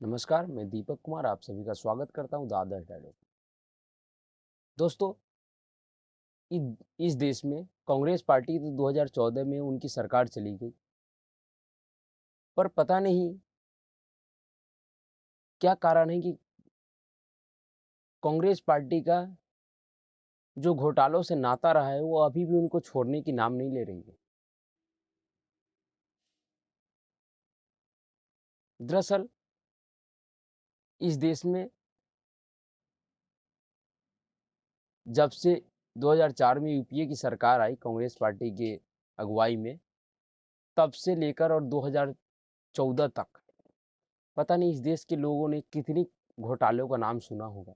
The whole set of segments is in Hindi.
नमस्कार, मैं दीपक कुमार आप सभी का स्वागत करता हूँ द आदर्श डायलॉग। दोस्तों, इ इस देश में कांग्रेस पार्टी तो 2014 में उनकी सरकार चली गई, पर पता नहीं क्या कारण है कि कांग्रेस पार्टी का जो घोटालों से नाता रहा है, वो अभी भी उनको छोड़ने की नाम नहीं ले रही है। दरअसल इस देश में जब से 2004 में यूपीए की सरकार आई कांग्रेस पार्टी के अगुवाई में, तब से लेकर और 2014 तक पता नहीं इस देश के लोगों ने कितनी घोटालों का नाम सुना होगा।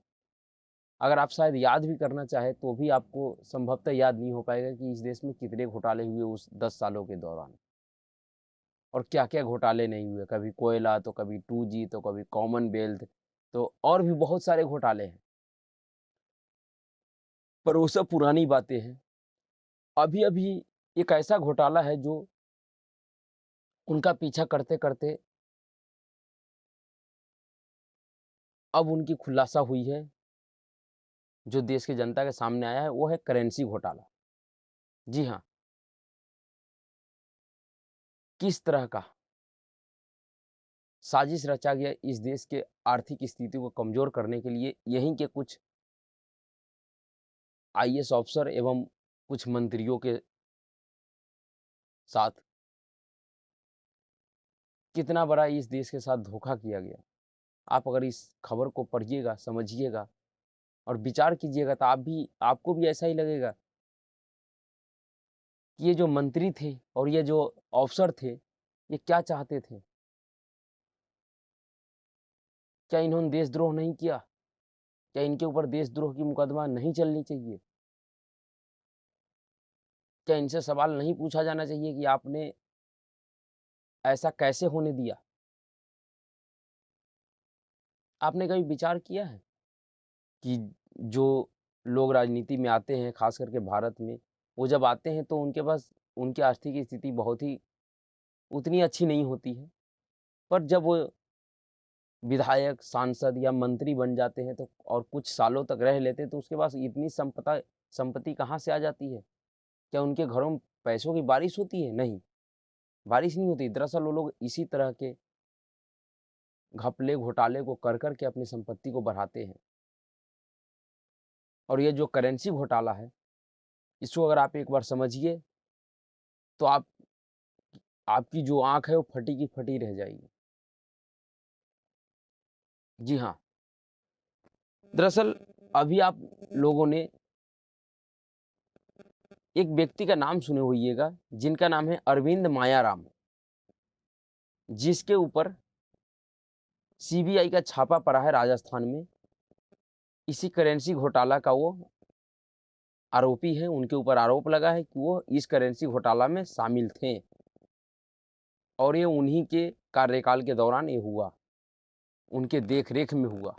अगर आप शायद याद भी करना चाहें तो भी आपको संभवतः याद नहीं हो पाएगा कि इस देश में कितने घोटाले हुए उस 10 सालों के दौरान और क्या-क्या घोटाले नहीं हुए। कभी कोयला, तो कभी 2G, तो कभी कॉमनवेल्थ, तो और भी बहुत सारे घोटाले हैं। पर वो सब पुरानी बातें हैं। अभी-अभी एक ऐसा घोटाला है जो उनका पीछा करते-करते अब उनकी खुलासा हुई है, जो देश की जनता के सामने आया है, वो है करेंसी घोटाला। जी हाँ, किस तरह का साजिश रचा गया इस देश के आर्थिक स्थिति को कमज़ोर करने के लिए यहीं के कुछ आईएएस अफ़सर एवं कुछ मंत्रियों के साथ कितना बड़ा इस देश के साथ धोखा किया गया। आप अगर इस खबर को पढ़िएगा, समझिएगा और विचार कीजिएगा तो आपको भी ऐसा ही लगेगा कि ये जो मंत्री थे और ये जो अफ़सर थे, ये क्या चाहते थे? क्या इन्होंने देशद्रोह नहीं किया? क्या इनके ऊपर देशद्रोह की मुकदमा नहीं चलनी चाहिए? क्या इनसे सवाल नहीं पूछा जाना चाहिए कि आपने ऐसा कैसे होने दिया? आपने कभी विचार किया है कि जो लोग राजनीति में आते हैं, ख़ास करके भारत में, वो जब आते हैं तो उनके पास उनकी आर्थिक स्थिति बहुत ही उतनी अच्छी नहीं होती है। पर जब वो विधायक, सांसद या मंत्री बन जाते हैं तो और कुछ सालों तक रह लेते हैं तो उसके पास इतनी संपत्ति कहाँ से आ जाती है? क्या उनके घरों में पैसों की बारिश होती है? नहीं, बारिश नहीं होती। दरअसल वो लोग इसी तरह के घपले, घोटाले को कर के अपनी संपत्ति को बढ़ाते हैं। और ये जो करेंसी घोटाला है, इसको अगर आप एक बार समझिए, तो आपकी जो आँख है वो फटी की फटी रह जाएगी। जी हाँ, दरअसल अभी आप लोगों ने एक व्यक्ति का नाम सुने होइएगा, जिनका नाम है अरविंद मायाराम, जिसके ऊपर सीबीआई का छापा पड़ा है राजस्थान में। इसी करेंसी घोटाला का वो आरोपी हैं, उनके ऊपर आरोप लगा है कि वो इस करेंसी घोटाला में शामिल थे और ये उन्हीं के कार्यकाल के दौरान ये हुआ, उनके देख-रेख में हुआ।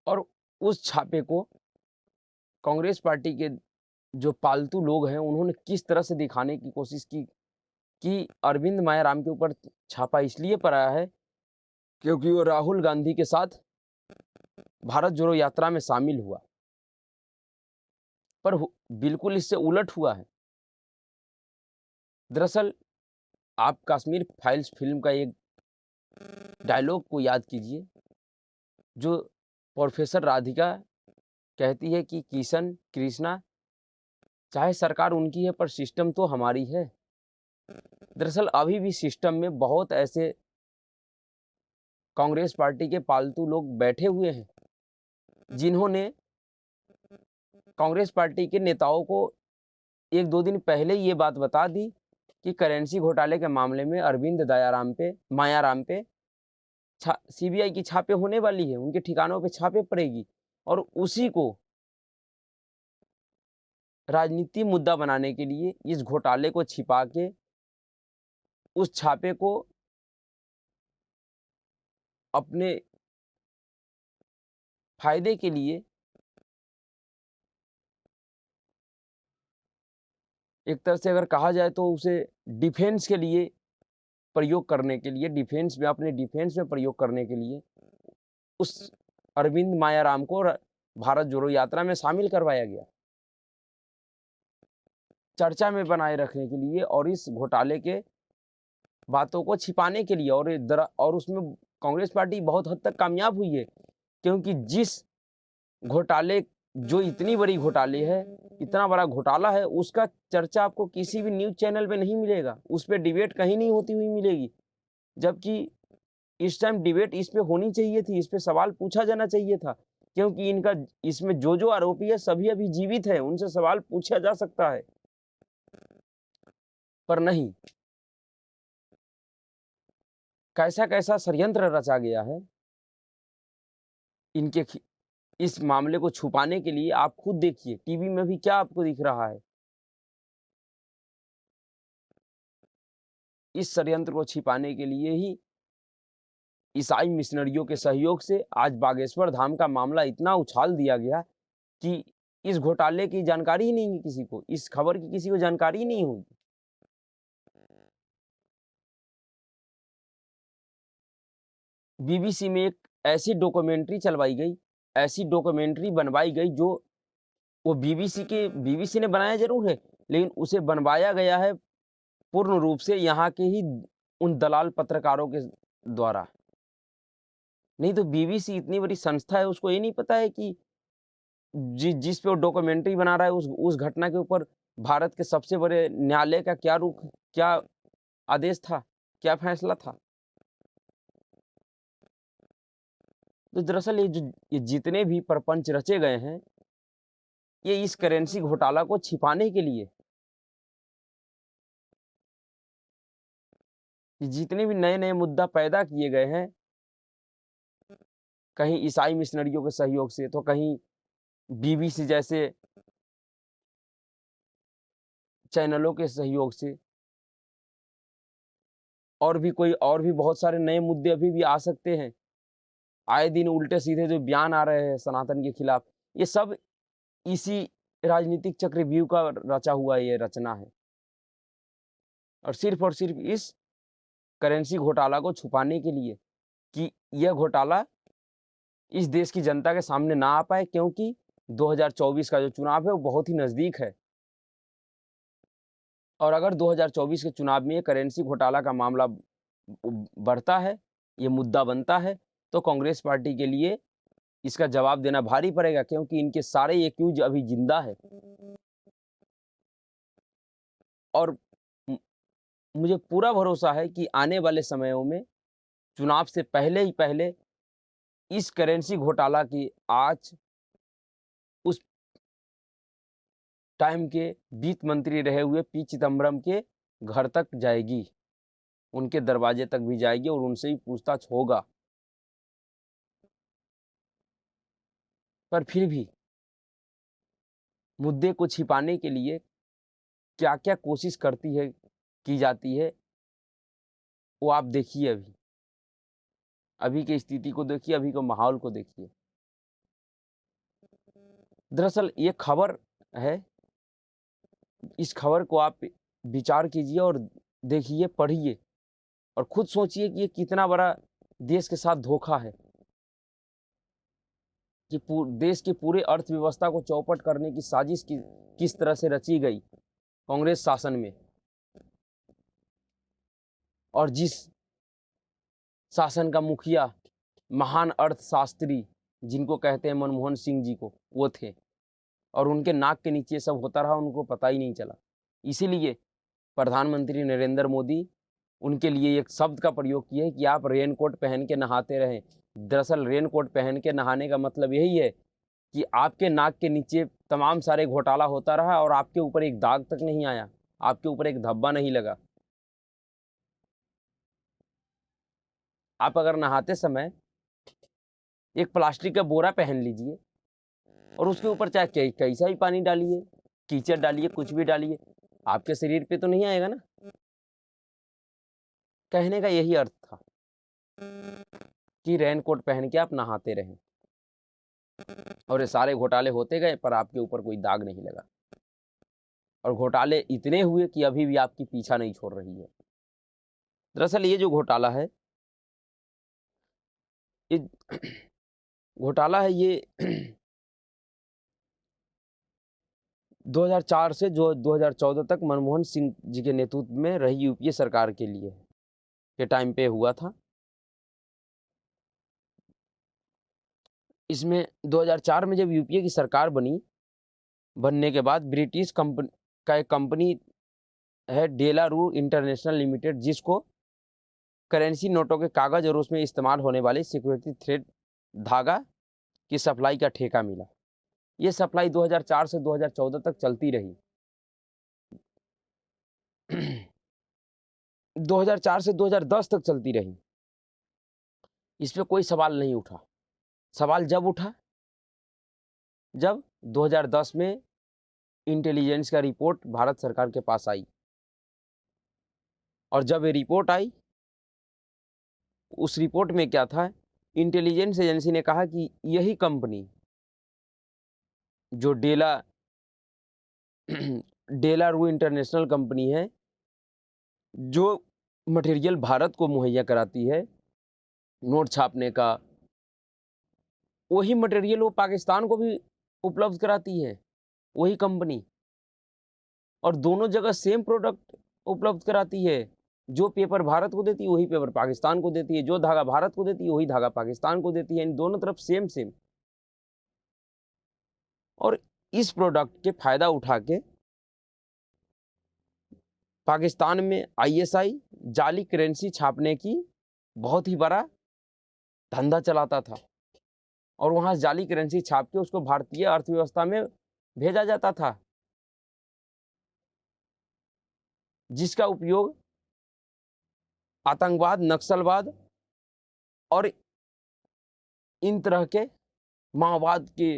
और उस छापे को कांग्रेस पार्टी के जो पालतू लोग हैं, उन्होंने किस तरह से दिखाने की कोशिश की कि अरविंद मायाराम के ऊपर छापा इसलिए पड़ा है, क्योंकि वो राहुल गांधी के साथ भारत जोड़ो यात्रा में शामिल हुआ। पर बिल्कुल इससे उलट हुआ है। दरअसल आप कश्मीर फाइल्स फ़िल्म का एक डायलॉग को याद कीजिए, जो प्रोफ़ेसर राधिका कहती है कि किशन, कृष्णा, चाहे सरकार उनकी है पर सिस्टम तो हमारी है। दरअसल अभी भी सिस्टम में बहुत ऐसे कांग्रेस पार्टी के पालतू लोग बैठे हुए हैं, जिन्होंने कांग्रेस पार्टी के नेताओं को 1-2 दिन पहले ही ये बात बता दी कि करेंसी घोटाले के मामले में अरविंद मायाराम पे सीबीआई की छापे होने वाली है, उनके ठिकानों पे छापे पड़ेगी और उसी को राजनीति मुद्दा बनाने के लिए इस घोटाले को छिपा के उस छापे को अपने फ़ायदे के लिए एक तरह से अगर कहा जाए तो उसे डिफेंस के लिए प्रयोग करने के लिए, डिफेंस में, अपने डिफेंस में प्रयोग करने के लिए उस अरविंद मायाराम को भारत जोड़ो यात्रा में शामिल करवाया गया, चर्चा में बनाए रखने के लिए और इस घोटाले के बातों को छिपाने के लिए। और उसमें कांग्रेस पार्टी बहुत हद तक कामयाब हुई है, क्योंकि जिस घोटाले जो इतनी बड़ी घोटाले है, इतना बड़ा घोटाला है, उसका चर्चा आपको किसी भी न्यूज़ चैनल पे नहीं मिलेगा, उस पे डिबेट कहीं नहीं होती हुई मिलेगी। जबकि इस टाइम डिबेट इस पे होनी चाहिए थी, इस पे सवाल पूछा जाना चाहिए था, क्योंकि इनका इसमें जो आरोपी है सभी अभी जीवित है, उनसे सवाल पूछा जा सकता है, पर नहीं। कैसा-कैसा षड्यंत्र रचा गया है इनके इस मामले को छुपाने के लिए। आप खुद देखिए टीवी में भी क्या आपको दिख रहा है। इस षड्यंत्र को छिपाने के लिए ही ईसाई मिशनरियों के सहयोग से आज बागेश्वर धाम का मामला इतना उछाल दिया गया कि इस घोटाले की जानकारी ही नहीं है किसी को, इस खबर की किसी को जानकारी ही नहीं होगी। बीबीसी में एक ऐसी डॉक्यूमेंट्री चलवाई गई, ऐसी डॉक्यूमेंट्री बनवाई गई जो वो बीबीसी ने बनाया ज़रूर है, लेकिन उसे बनवाया गया है पूर्ण रूप से यहाँ के ही उन दलाल पत्रकारों के द्वारा। नहीं तो बीबीसी इतनी बड़ी संस्था है, उसको ये नहीं पता है कि जिस पे वो डॉक्यूमेंट्री बना रहा है उस घटना के ऊपर भारत के सबसे बड़े न्यायालय का क्या आदेश था, क्या फैसला था। तो दरअसल ये जितने भी प्रपंच रचे गए हैं, ये इस करेंसी घोटाला को छिपाने के लिए। जितने भी नए-नए मुद्दा पैदा किए गए हैं, कहीं ईसाई मिशनरियों के सहयोग से, तो कहीं बीबीसी जैसे चैनलों के सहयोग से, और भी बहुत सारे नए मुद्दे अभी भी आ सकते हैं। आए दिन उल्टे-सीधे जो बयान आ रहे हैं सनातन के खिलाफ, ये सब इसी राजनीतिक चक्रव्यूह का रचा हुआ ये रचना है। और सिर्फ इस करेंसी घोटाला को छुपाने के लिए कि यह घोटाला इस देश की जनता के सामने ना आ पाए, क्योंकि 2024 का जो चुनाव है वो बहुत ही नज़दीक है। और अगर 2024 के चुनाव में ये करेंसी घोटाला का मामला बढ़ता है, ये मुद्दा बनता है, तो कांग्रेस पार्टी के लिए इसका जवाब देना भारी पड़ेगा, क्योंकि इनके सारे एक्यूज अभी जिंदा है। और मुझे पूरा भरोसा है कि आने वाले समयों में चुनाव से पहले ही पहले इस करेंसी घोटाला की आँच उस टाइम के वित्त मंत्री रहे हुए पी चिदम्बरम के घर तक जाएगी, उनके दरवाजे तक भी जाएगी और उनसे ही पूछताछ होगा। पर फिर भी मुद्दे को छिपाने के लिए क्या-क्या कोशिश की जाती है, वो आप देखिए अभी। अभी की स्थिति को देखिए, अभी के माहौल को देखिए। दरअसल ये खबर है, इस खबर को आप विचार कीजिए और देखिए, पढ़िए और खुद सोचिए कि ये कितना बड़ा देश के साथ धोखा है कि देश की पूरे अर्थव्यवस्था को चौपट करने की साजिश किस तरह से रची गई कांग्रेस शासन में। और जिस शासन का मुखिया महान अर्थशास्त्री जिनको कहते हैं मनमोहन सिंह जी को, वो थे, और उनके नाक के नीचे सब होता रहा, उनको पता ही नहीं चला। इसीलिए प्रधानमंत्री नरेंद्र मोदी उनके लिए एक शब्द का प्रयोग किए कि आप रेनकोट पहन के नहाते रहें। दरअसल रेनकोट पहन के नहाने का मतलब यही है कि आपके नाक के नीचे तमाम सारे घोटाला होता रहा और आपके ऊपर एक दाग तक नहीं आया, आपके ऊपर एक धब्बा नहीं लगा। आप अगर नहाते समय एक प्लास्टिक का बोरा पहन लीजिए और उसके ऊपर चाहे कैसा ही पानी डालिए, कीचड़ डालिए, कुछ भी डालिए, आपके शरीर पे तो नहीं आएगा ना। कहने का यही अर्थ था कि रेनकोट पहन के आप नहाते रहें, और ये सारे घोटाले होते गए पर आपके ऊपर कोई दाग नहीं लगा। और घोटाले इतने हुए कि अभी भी आपकी पीछा नहीं छोड़ रही है। दरअसल ये जो घोटाला है, ये घोटाला है ये 2004 से जो 2014 तक मनमोहन सिंह जी के नेतृत्व में रही यूपीए सरकार के लिए के टाइम पे हुआ था। इसमें 2004 में जब यूपीए की सरकार बनने के बाद ब्रिटिश कंपनी का एक कंपनी है डेलारू इंटरनेशनल लिमिटेड, जिसको करेंसी नोटों के कागज और उसमें इस्तेमाल होने वाले सिक्योरिटी थ्रेड धागा की सप्लाई का ठेका मिला। ये सप्लाई 2004 से 2014 तक चलती रही। 2004 से 2010 तक चलती रही। इस पे कोई सवाल नहीं उठा। सवाल जब उठा जब 2010 में इंटेलिजेंस का रिपोर्ट भारत सरकार के पास आई, और जब ये रिपोर्ट आई, उस रिपोर्ट में क्या था, इंटेलिजेंस एजेंसी ने कहा कि यही कंपनी जो डेलारू इंटरनेशनल कंपनी है, जो मटेरियल भारत को मुहैया कराती है नोट छापने का, वही मटेरियल वो पाकिस्तान को भी उपलब्ध कराती है, वही कंपनी। और दोनों जगह सेम प्रोडक्ट उपलब्ध कराती है। जो पेपर भारत को देती है वही पेपर पाकिस्तान को देती है, जो धागा भारत को देती है वही धागा पाकिस्तान को देती है, इन दोनों तरफ सेम सेम। और इस प्रोडक्ट के फायदा उठा के पाकिस्तान में आईएसआई जाली करेंसी छापने की बहुत ही बड़ा धंधा चलाता था, और वहां जाली करेंसी छाप के उसको भारतीय अर्थव्यवस्था में भेजा जाता था, जिसका उपयोग आतंकवाद, नक्सलवाद और इन तरह के माओवाद के,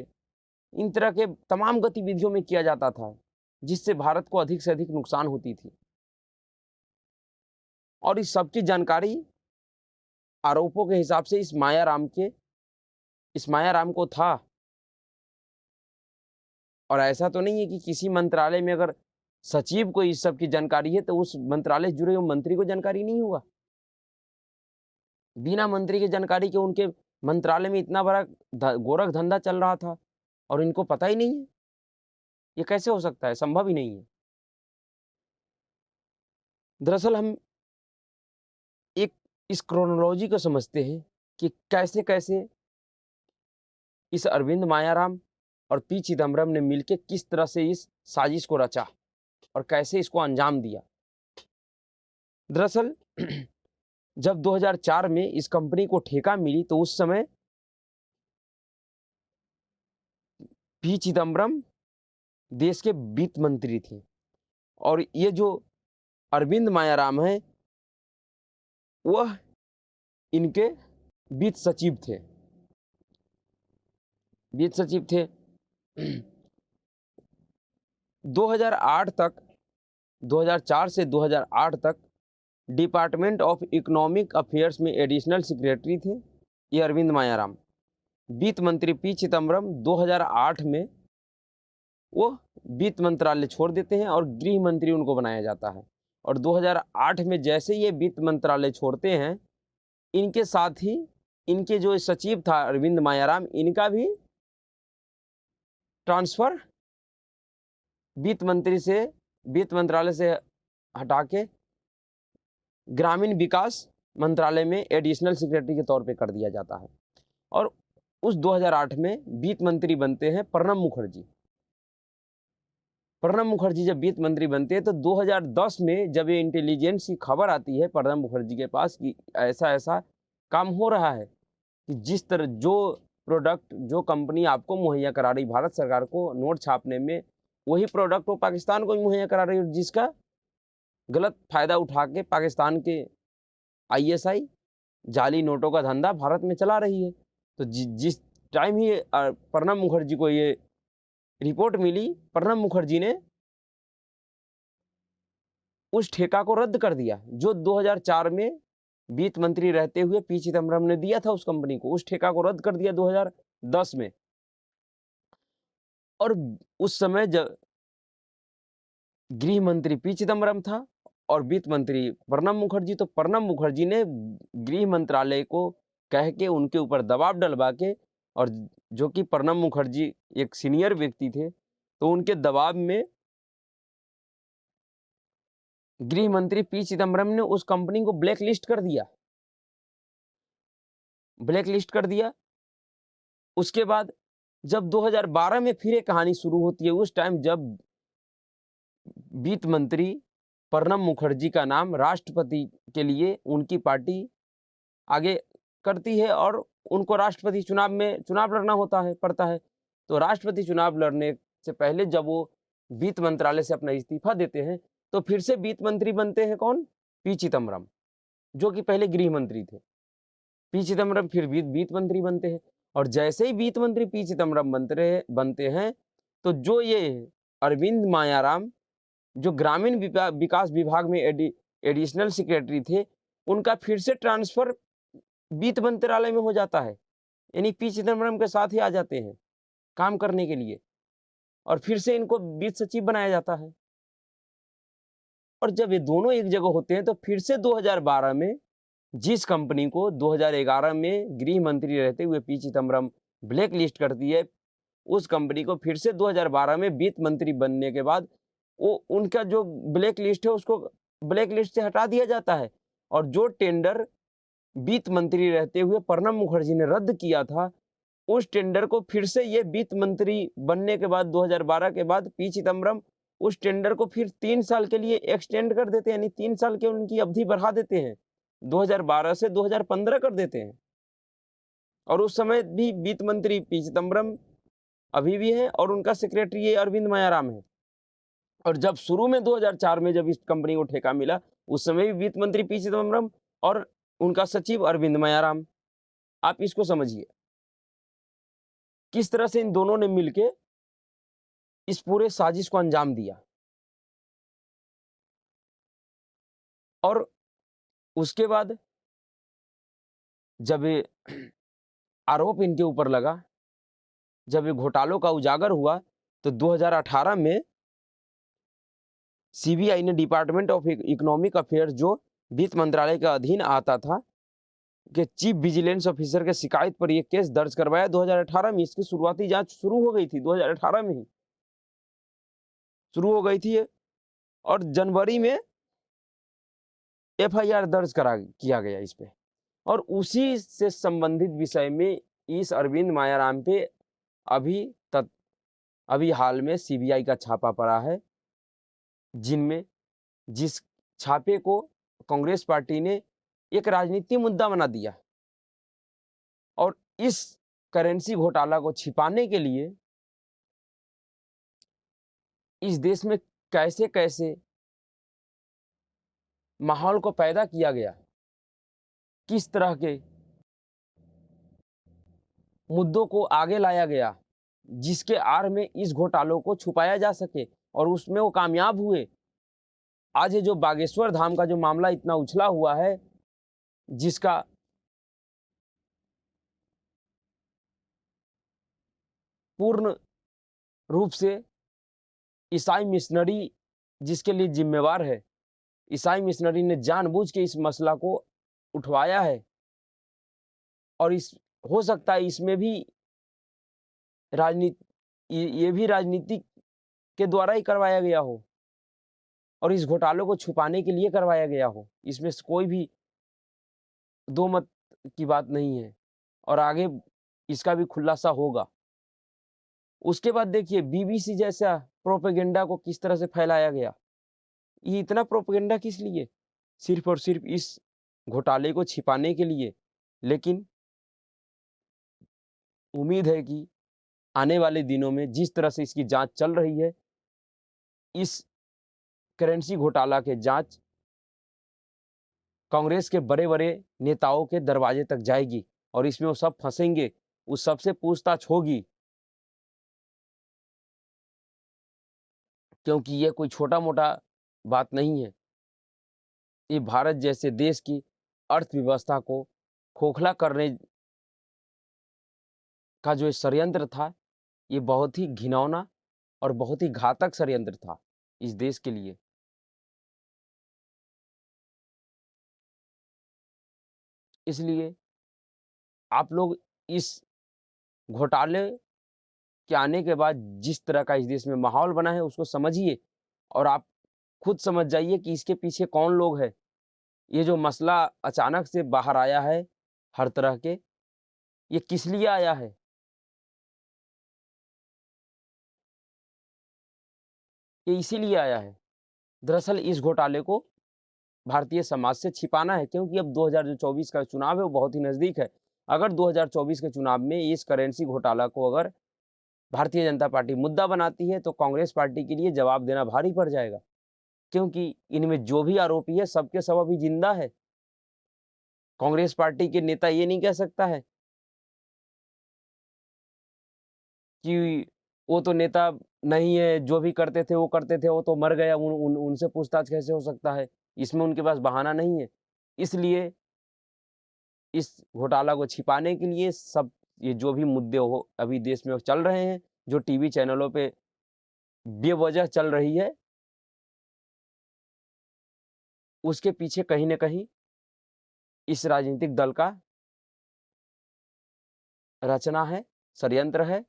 इन तरह के तमाम गतिविधियों में किया जाता था, जिससे भारत को अधिक से अधिक नुकसान होती थी। और इस सब की जानकारी आरोपों के हिसाब से इस मायाराम को था। और ऐसा तो नहीं है कि किसी मंत्रालय में अगर सचिव को इस सब की जानकारी है तो उस मंत्रालय से जुड़े हुए मंत्री को जानकारी नहीं होगा। बिना मंत्री की जानकारी के उनके मंत्रालय में इतना बड़ा गोरख धंधा चल रहा था और इनको पता ही नहीं है। ये कैसे हो सकता है? संभव ही नहीं है। दरअसल हम एक इस क्रोनोलॉजी को समझते हैं कि कैसे कैसे इस अरविंद मायाराम और पी चिदम्बरम ने मिलकर किस तरह से इस साजिश को रचा और कैसे इसको अंजाम दिया। दरअसल जब 2004 में इस कंपनी को ठेका मिली तो उस समय पी चिदम्बरम देश के वित्त मंत्री थे, और ये जो अरविंद मायाराम है वह इनके वित्त सचिव थे। 2008 तक 2004 से 2008 तक डिपार्टमेंट ऑफ इकोनॉमिक अफेयर्स में एडिशनल सेक्रेटरी थे ये अरविंद मायाराम। वित्त मंत्री पी चिदम्बरम 2008 में वो वित्त मंत्रालय छोड़ देते हैं और गृह मंत्री उनको बनाया जाता है। और 2008 में जैसे ये वित्त मंत्रालय छोड़ते हैं, इनके साथ ही इनके जो सचिव था अरविंद मायाराम, इनका भी ट्रांसफर वित्त मंत्रालय से हटा के ग्रामीण विकास मंत्रालय में एडिशनल सेक्रेटरी के तौर पे कर दिया जाता है। और उस 2008 में वित्त मंत्री बनते हैं प्रणब मुखर्जी। प्रणब मुखर्जी जब वित्त मंत्री बनते हैं तो 2010 में जब ये इंटेलिजेंस की खबर आती है प्रणब मुखर्जी के पास कि ऐसा ऐसा काम हो रहा है, कि जिस तरह जो प्रोडक्ट जो कंपनी आपको मुहैया करा रही भारत सरकार को नोट छापने में, वही प्रोडक्ट वो पाकिस्तान को मुहैया करा रही है, जिसका गलत फायदा उठा के पाकिस्तान के आईएसआई जाली नोटों का धंधा भारत में चला रही है। तो जिस टाइम ही प्रणब मुखर्जी को ये रिपोर्ट मिली, प्रणब मुखर्जी ने उस ठेका को रद्द कर दिया जो 2004 में वित्त मंत्री रहते हुए पी चिदम्बरम ने दिया था उस कंपनी को। उस ठेका को रद्द कर दिया 2010 में। और उस समय जब गृह मंत्री पी चिदम्बरम था और वित्त मंत्री प्रणब मुखर्जी, तो प्रणब मुखर्जी ने गृह मंत्रालय को कह के उनके ऊपर दबाव डलवा के, और जो कि प्रणब मुखर्जी एक सीनियर व्यक्ति थे, तो उनके दबाव में गृह मंत्री पी चिदम्बरम ने उस कंपनी को ब्लैक लिस्ट कर दिया। ब्लैक लिस्ट कर दिया। उसके बाद जब 2012 में फिर एक कहानी शुरू होती है, उस टाइम जब वित्त मंत्री प्रणब मुखर्जी का नाम राष्ट्रपति के लिए उनकी पार्टी आगे करती है और उनको राष्ट्रपति चुनाव में चुनाव लड़ना पड़ता है। तो राष्ट्रपति चुनाव लड़ने से पहले जब वो वित्त मंत्रालय से अपना इस्तीफा देते हैं, तो फिर से वित्त मंत्री बनते हैं कौन? पी चिदम्बरम, जो कि पहले गृह मंत्री थे। पी चिदम्बरम फिर वित्त मंत्री बनते हैं, और जैसे ही वित्त मंत्री पी चिदम्बरम बनते हैं, तो जो ये अरविंद मायाराम, जो ग्रामीण विकास विभाग में एडिशनल सेक्रेटरी थे, उनका फिर से ट्रांसफर वित्त मंत्रालय में हो जाता है। यानी पी चिदम्बरम के साथ ही आ जाते हैं काम करने के लिए, और फिर से इनको वित्त सचिव बनाया जाता है। और जब ये दोनों एक जगह होते हैं, तो फिर से 2012 में जिस कंपनी को 2011 में गृह मंत्री रहते हुए पी चिदम्बरम ब्लैक लिस्ट करती है, उस कंपनी को फिर से 2012 में वित्त मंत्री बनने के बाद वो उनका जो ब्लैक लिस्ट है उसको ब्लैक लिस्ट से हटा दिया जाता है, और जो टेंडर वित्त मंत्री रहते हुए प्रणब मुखर्जी ने रद्द किया था, उस टेंडर को फिर से ये वित्त मंत्री बनने के बाद 2012 के बाद पी चिदम्बरम उस टेंडर को फिर 3 साल के लिए एक्सटेंड कर देते हैं, यानी 3 साल की उनकी अवधि बढ़ा देते हैं, 2012 से 2015 कर देते हैं। और उस समय भी वित्त मंत्री पी चिदम्बरम अभी भी है, और उनका सेक्रेटरी ये अरविंद मायाराम है। और जब शुरू में 2004 में जब इस कंपनी को ठेका मिला, उस समय भी वित्त मंत्री पी चिदम्बरम और उनका सचिव अरविंद मायाराम। आप इसको समझिए किस तरह से इन दोनों ने मिलके इस पूरे साजिश को अंजाम दिया। और उसके बाद जब ये आरोप इनके ऊपर लगा, जब ये घोटालों का उजागर हुआ, तो 2018 में सीबीआई ने डिपार्टमेंट ऑफ इकोनॉमिक अफेयर्स, जो वित्त मंत्रालय के अधीन आता था, के चीफ विजिलेंस ऑफिसर के शिकायत पर यह केस दर्ज करवाया 2018 में। इसकी शुरुआती जांच शुरू हो गई थी 2018 में ही शुरू हो गई थी, और जनवरी में एफआईआर दर्ज किया गया इस पे। और उसी से संबंधित विषय में इस अरविंद मायाराम पे अभी हाल में सीबीआई का छापा पड़ा है, जिनमें जिस छापे को कांग्रेस पार्टी ने एक राजनीतिक मुद्दा बना दिया, और इस करेंसी घोटाला को छिपाने के लिए इस देश में कैसे कैसे माहौल को पैदा किया गया, किस तरह के मुद्दों को आगे लाया गया, जिसके आड़ में इस घोटालों को छुपाया जा सके, और उसमें वो कामयाब हुए। आज ये जो बागेश्वर धाम का जो मामला इतना उछला हुआ है, जिसका पूर्ण रूप से ईसाई मिशनरी जिसके लिए जिम्मेवार है, ईसाई मिशनरी ने जानबूझ के इस मसला को उठवाया है, और इस हो सकता है इसमें भी राजनीति, ये भी राजनीति के द्वारा ही करवाया गया हो, और इस घोटालों को छुपाने के लिए करवाया गया हो। इसमें कोई भी दो मत की बात नहीं है, और आगे इसका भी खुलासा होगा। उसके बाद देखिए बीबीसी जैसा प्रोपेगेंडा को किस तरह से फैलाया गया। ये इतना प्रोपेगेंडा किस लिए? सिर्फ और सिर्फ इस घोटाले को छिपाने के लिए। लेकिन उम्मीद है कि आने वाले दिनों में जिस तरह से इसकी जांच चल रही है, इस करेंसी घोटाला के जांच कांग्रेस के बड़े-बड़े नेताओं के दरवाजे तक जाएगी, और इसमें वो सब फंसेंगे, उस सबसे पूछताछ होगी। क्योंकि ये कोई छोटा-मोटा बात नहीं है। ये भारत जैसे देश की अर्थव्यवस्था को खोखला करने का जो षड्यंत्र था, ये बहुत ही घिनौना और बहुत ही घातक षड्यंत्र था इस देश के लिए। इसलिए आप लोग इस घोटाले के आने के बाद जिस तरह का इस देश में माहौल बना है उसको समझिए और आप खुद समझ जाइए कि इसके पीछे कौन लोग हैं। ये जो मसला अचानक से बाहर आया है हर तरह के, ये किस लिए आया है? ये इसीलिए आया है। दरअसल इस घोटाले को भारतीय समाज से छिपाना है क्योंकि अब 2024 का चुनाव है वो बहुत ही नज़दीक है। अगर 2024 के चुनाव में इस करेंसी घोटाला को अगर भारतीय जनता पार्टी मुद्दा बनाती है तो कांग्रेस पार्टी के लिए जवाब देना भारी पड़ जाएगा। क्योंकि इनमें जो भी आरोपी है सब के सब अभी जिंदा है। कांग्रेस पार्टी के नेता ये नहीं कह सकता है कि वो तो नेता नहीं है, जो भी करते थे वो करते थे, वो तो मर गया, उनसे पूछताछ कैसे हो सकता है? इसमें उनके पास बहाना नहीं है। इसलिए इस घोटाला को छिपाने के लिए सब ये जो भी मुद्दे हो अभी देश में चल रहे हैं, जो टीवी चैनलों पे बेवजह चल रही है, उसके पीछे कहीं न कहीं इस राजनीतिक दल का रचना है, षड्यंत्र है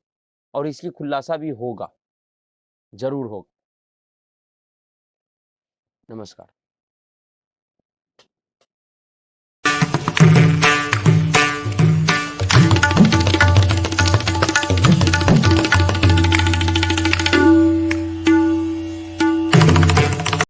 और इसकी खुलासा भी होगा, ज़रूर होगा। नमस्कार।